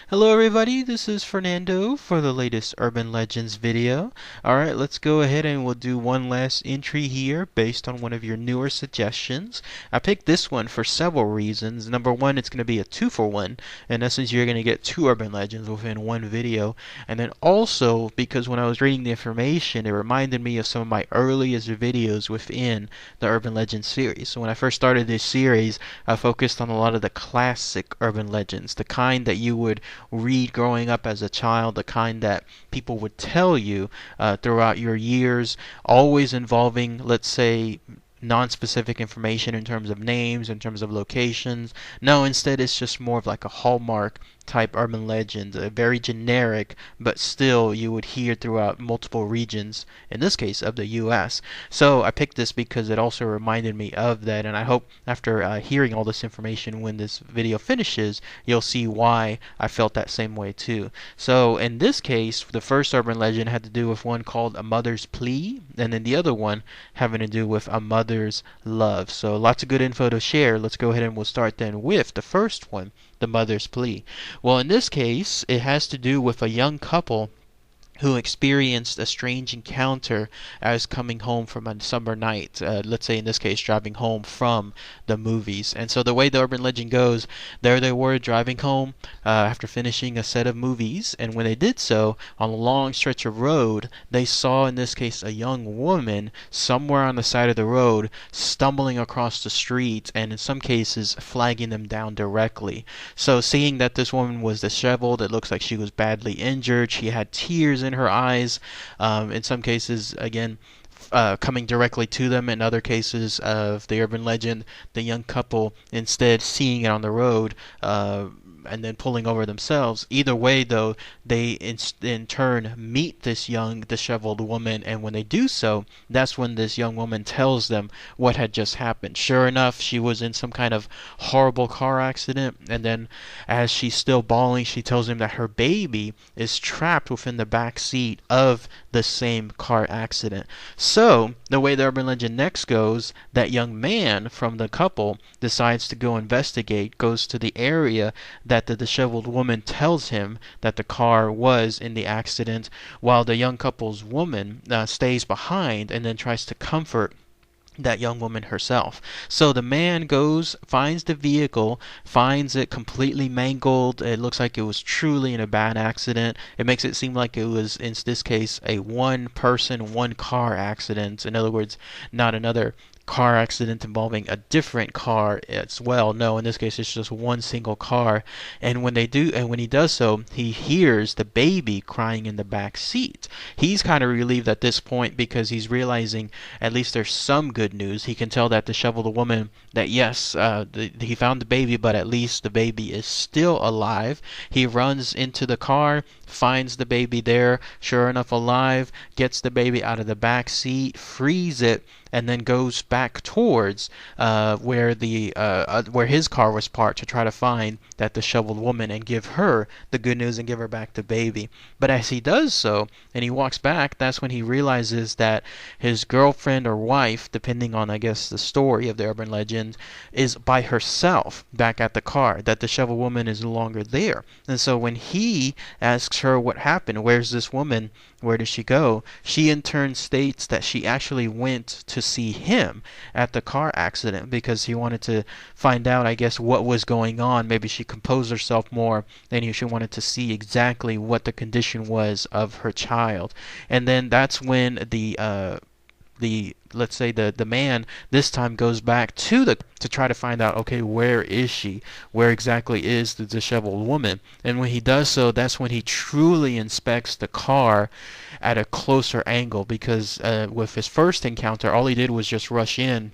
Hello everybody, this is Fernando for the latest Urban Legends video. Alright, let's go ahead and we'll do one last entry here based on one of your newer suggestions. I picked this one for several reasons. Number one, it's going to be a 2-for-1. In essence, you're going to get 2 Urban Legends within one video. And then also, because when I was reading the information, it reminded me of some of my earliest videos within the Urban Legends series. So when I first started this series, I focused on a lot of the classic Urban Legends, the kind that you would read growing up as a child, the kind that people would tell you throughout your years, always involving, let's say, non-specific information in terms of names, in terms of locations. No, instead it's just more of like a hallmark type urban legend, very generic, but still you would hear throughout multiple regions, in this case of the US. So I picked this because it also reminded me of that, and I hope after hearing all this information when this video finishes, you'll see why I felt that same way too. So in this case, the first urban legend had to do with one called A Mother's Plea, and then the other one having to do with A Mother's Love. So lots of good info to share. Let's go ahead and we'll start then with the first one, The Mother's Plea. Well, in this case, it has to do with a young couple who experienced a strange encounter as coming home from a summer night. Let's say in this case, driving home from the movies. And so the way the urban legend goes, there they were driving home after finishing a set of movies, and when they did so, on a long stretch of road, they saw in this case a young woman somewhere on the side of the road stumbling across the street, and in some cases flagging them down directly. So seeing that this woman was disheveled, it looks like she was badly injured, she had tears in her eyes, in some cases again coming directly to them. In other cases of the urban legend, the young couple instead seeing it on the road and then pulling over themselves. Either way though, they in turn meet this young disheveled woman, and when they do so, that's when this young woman tells them what had just happened. Sure enough, she was in some kind of horrible car accident, and then as she's still bawling, she tells him that her baby is trapped within the back seat of the same car accident. So the way the urban legend next goes, that young man from the couple decides to go investigate, goes to the area that the disheveled woman tells him that the car was in the accident, while the young couple's woman stays behind and then tries to comfort that young woman herself. So the man goes, finds the vehicle, finds it completely mangled. It looks like it was truly in a bad accident. It makes it seem like it was, in this case, a one person, one car accident. In other words, not another car accident involving a different car as well. No, in this case it's just one single car. And when he does so, he hears the baby crying in the back seat. He's kind of relieved at this point because he's realizing at least there's some good news. He can tell that disheveled woman that yes, he found the baby, but at least the baby is still alive. He runs into the car, finds the baby there, sure enough alive, gets the baby out of the back seat, frees it, and then goes back towards where his car was parked to try to find that disheveled woman and give her the good news and give her back the baby. But as he does so, and he walks back, that's when he realizes that his girlfriend or wife, depending on, I guess, the story of the urban legend, is by herself back at the car, that the disheveled woman is no longer there. And so when he asks her what happened, where's this woman, where did she go, she in turn states that she actually went to see him at the car accident because he wanted to find out, I guess, what was going on. Maybe she composed herself more, and she wanted to see exactly what the condition was of her child. And then that's when let's say the man this time goes back to try to find out, okay, where is she, where exactly is the disheveled woman. And when he does so, that's when he truly inspects the car at a closer angle, because with his first encounter, all he did was just rush in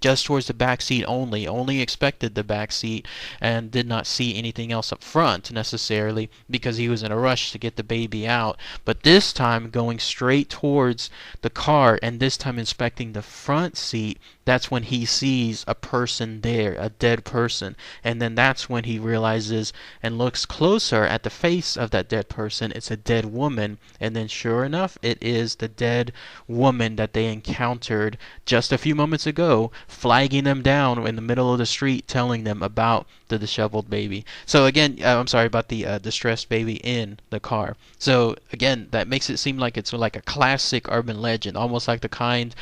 just towards the back seat only expected the back seat and did not see anything else up front necessarily because he was in a rush to get the baby out. But this time going straight towards the car, and this time inspecting the front seat, that's when he sees a person there, a dead person. And then that's when he realizes and looks closer at the face of that dead person. It's a dead woman. And then sure enough, it is the dead woman that they encountered just a few moments ago, flagging them down in the middle of the street, telling them about the disheveled baby. So again, I'm sorry about the distressed baby in the car. So again, that makes it seem like it's like a classic urban legend, almost like the kind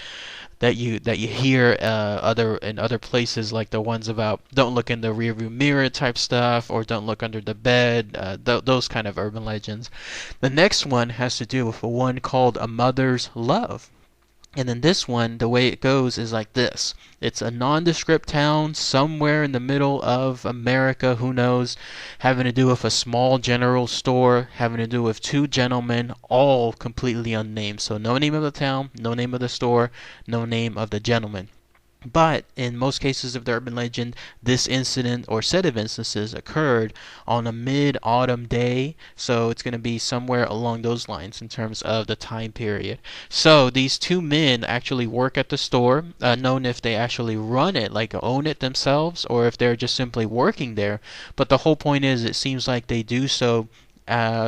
that you hear other places, like the ones about don't look in the rearview mirror type stuff, or don't look under the bed, those kind of urban legends. The next one has to do with one called A Mother's Love. And then this one, the way it goes is like this. It's a nondescript town somewhere in the middle of America, who knows, having to do with a small general store, having to do with two gentlemen, all completely unnamed. So no name of the town, no name of the store, no name of the gentleman. But in most cases of the urban legend, this incident or set of instances occurred on a mid-autumn day, so it's going to be somewhere along those lines in terms of the time period. So these two men actually work at the store, known if they actually run it, like own it themselves, or if they're just simply working there. But the whole point is, it seems like they do so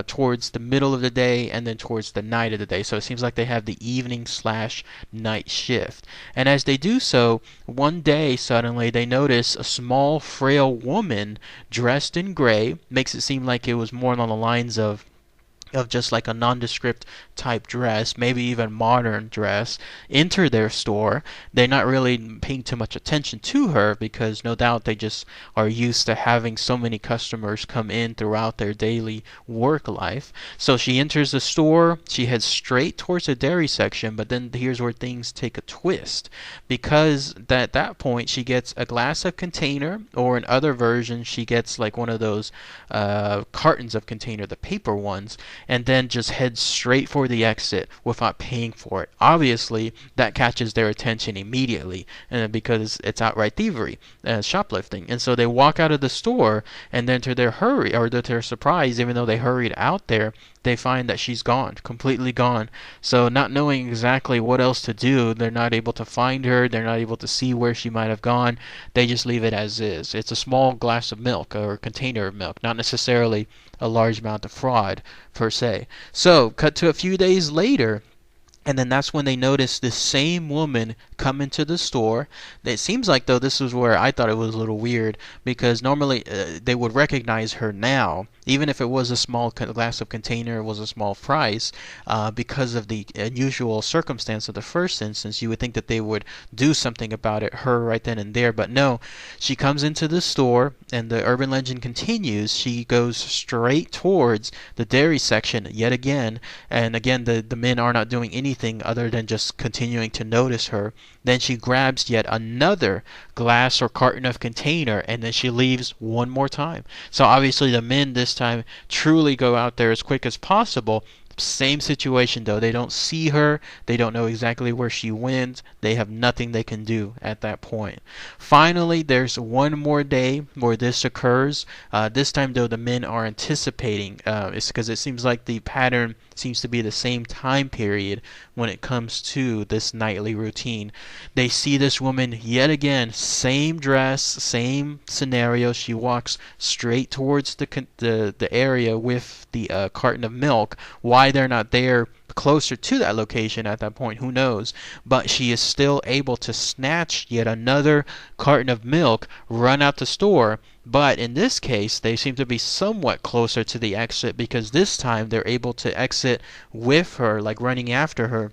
towards the middle of the day and then towards the night of the day. So it seems like they have the evening slash night shift. And as they do so, one day suddenly they notice a small, frail woman dressed in gray. Makes it seem like it was more on the lines of just like a nondescript type dress, maybe even modern dress, enter their store. They're not really paying too much attention to her because no doubt they just are used to having so many customers come in throughout their daily work life. So she enters the store, she heads straight towards the dairy section, but then here's where things take a twist, because at that point she gets a glass of container, or in other versions she gets like one of those cartons of container, the paper ones, and then just head straight for the exit without paying for it. Obviously, that catches their attention immediately, because it's outright thievery, shoplifting. And so they walk out of the store, and then to their hurry, or to their surprise, even though they hurried out there, they find that she's gone, completely gone. So not knowing exactly what else to do, they're not able to find her, they're not able to see where she might have gone. They just leave it as is. It's a small glass of milk, or container of milk, not necessarily a large amount of fraud per se. So cut to a few days later, and then that's when they notice this same woman come into the store. It seems like, though, this is where I thought it was a little weird, because normally they would recognize her now, even if it was a small glass of container, it was a small price, because of the unusual circumstance of the first instance. You would think that they would do something about it, her right then and there, but no. She comes into the store, and the urban legend continues. She goes straight towards the dairy section yet again, and again the men are not doing anything other than just continuing to notice her. Then she grabs yet another glass or carton of container, and then she leaves one more time. So obviously the men this time truly go out there as quick as possible. Same situation though. They don't see her. They don't know exactly where she went. They have nothing they can do at that point. Finally, there's one more day where this occurs. This time though, the men are anticipating. It's because it seems like the pattern seems to be the same time period when it comes to this nightly routine. They see this woman yet again, same dress, same scenario. She walks straight towards the area with the carton of milk. Why they're not there closer to that location at that point, who knows? But she is still able to snatch yet another carton of milk, run out the store. But in this case, they seem to be somewhat closer to the exit, because this time they're able to exit with her, like running after her.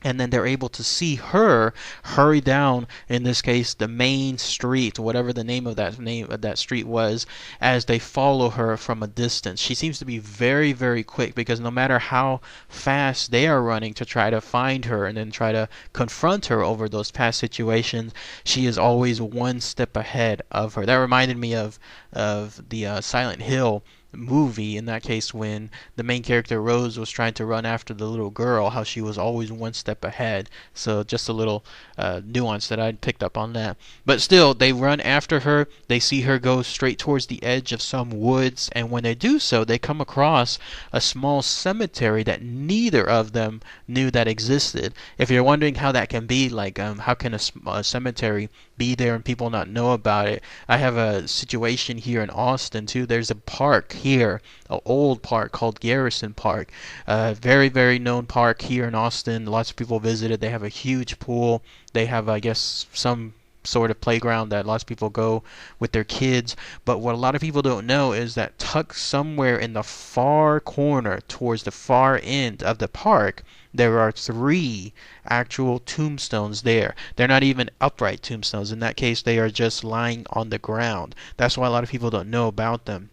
And then they're able to see her hurry down, in this case, the main street, whatever the name of that street was, as they follow her from a distance. She seems to be very, very quick, because no matter how fast they are running to try to find her and then try to confront her over those past situations, she is always one step ahead of her. That reminded me of the Silent Hill movie, in that case when the main character Rose was trying to run after the little girl, how she was always one step ahead. So just a little nuance that I picked up on that. But still, they run after her. They see her go straight towards the edge of some woods, and when they do so, they come across a small cemetery that neither of them knew that existed. If you're wondering how that can be, like how can a cemetery be there and people not know about it, I have a situation here in Austin too. There's a park here, an old park called Garrison Park, very very known park here in Austin. Lots of people visit it. They have a huge pool. They have, I guess, some sort of playground that lots of people go with their kids. But what a lot of people don't know is that tucked somewhere in the far corner towards the far end of the park, there are 3 actual tombstones there. They're not even upright tombstones. In that case, they are just lying on the ground. That's why a lot of people don't know about them.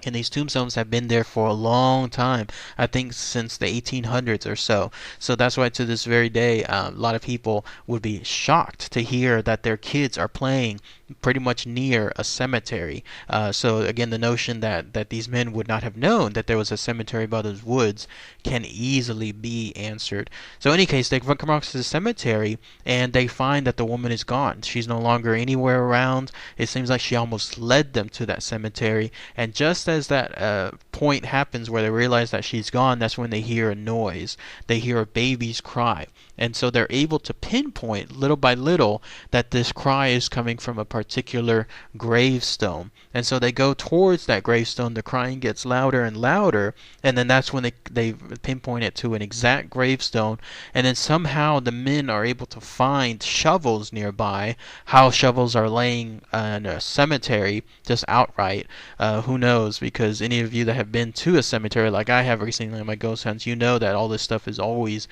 And these tombstones have been there for a long time. I think since the 1800s or so. So that's why to this very day, a lot of people would be shocked to hear that their kids are playing pretty much near a cemetery. So again, the notion that these men would not have known that there was a cemetery by those woods can easily be answered. So in any case, they come across the cemetery and they find that the woman is gone. She's no longer anywhere around. It seems like she almost led them to that cemetery. And just as that point happens where they realize that she's gone, that's when they hear a noise. They hear a baby's cry. And so they're able to pinpoint little by little that this cry is coming from a particular gravestone. And so they go towards that gravestone. The crying gets louder and louder. And then that's when they pinpoint it to an exact gravestone. And then somehow the men are able to find shovels nearby. How shovels are laying in a cemetery just outright, who knows? Because any of you that have been to a cemetery like I have recently on my ghost hunts, you know that all this stuff is always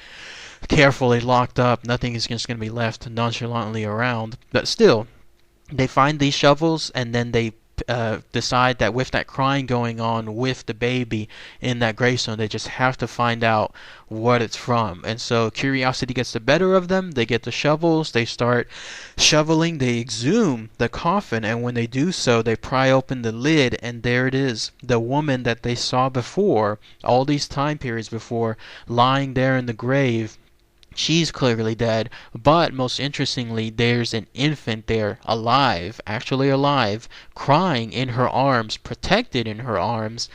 carefully locked up. Nothing is just going to be left nonchalantly around. But still, they find these shovels, and then they decide that with that crying going on with the baby in that gravestone, they just have to find out what it's from. And so curiosity gets the better of them. They get the shovels, they start shoveling, they exhume the coffin, and when they do so, they pry open the lid, and there it is, the woman that they saw before, all these time periods before, lying there in the grave. She's clearly dead, but most interestingly, there's an infant there, alive, actually alive, crying in her arms, protected in her arms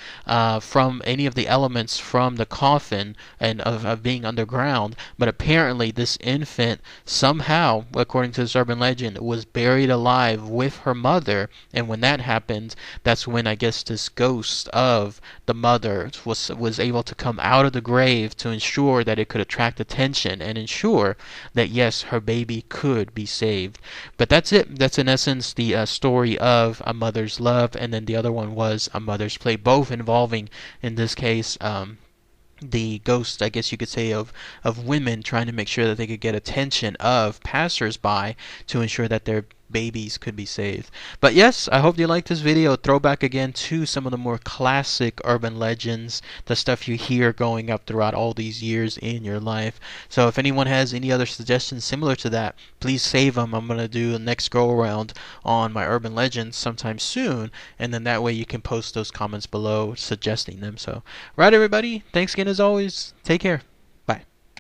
from any of the elements from the coffin and of being underground. But apparently this infant somehow, according to this urban legend, was buried alive with her mother, and when that happened, that's when I guess this ghost of the mother was able to come out of the grave to ensure that it could attract attention and ensure that yes, her baby could be saved. But that's it. That's in essence the story of A Mother's Love, and then the other one was A Mother's Plea, both involving, in this case, the ghost, I guess you could say, of women trying to make sure that they could get attention of passersby to ensure that their babies could be saved. But yes, I hope you liked this video. Throwback again to some of the more classic urban legends, the stuff you hear going up throughout all these years in your life. So if anyone has any other suggestions similar to that, please save them. I'm going to do the next go around on my urban legends sometime soon, and then that way you can post those comments below suggesting them. So right, everybody, thanks again as always. Take care.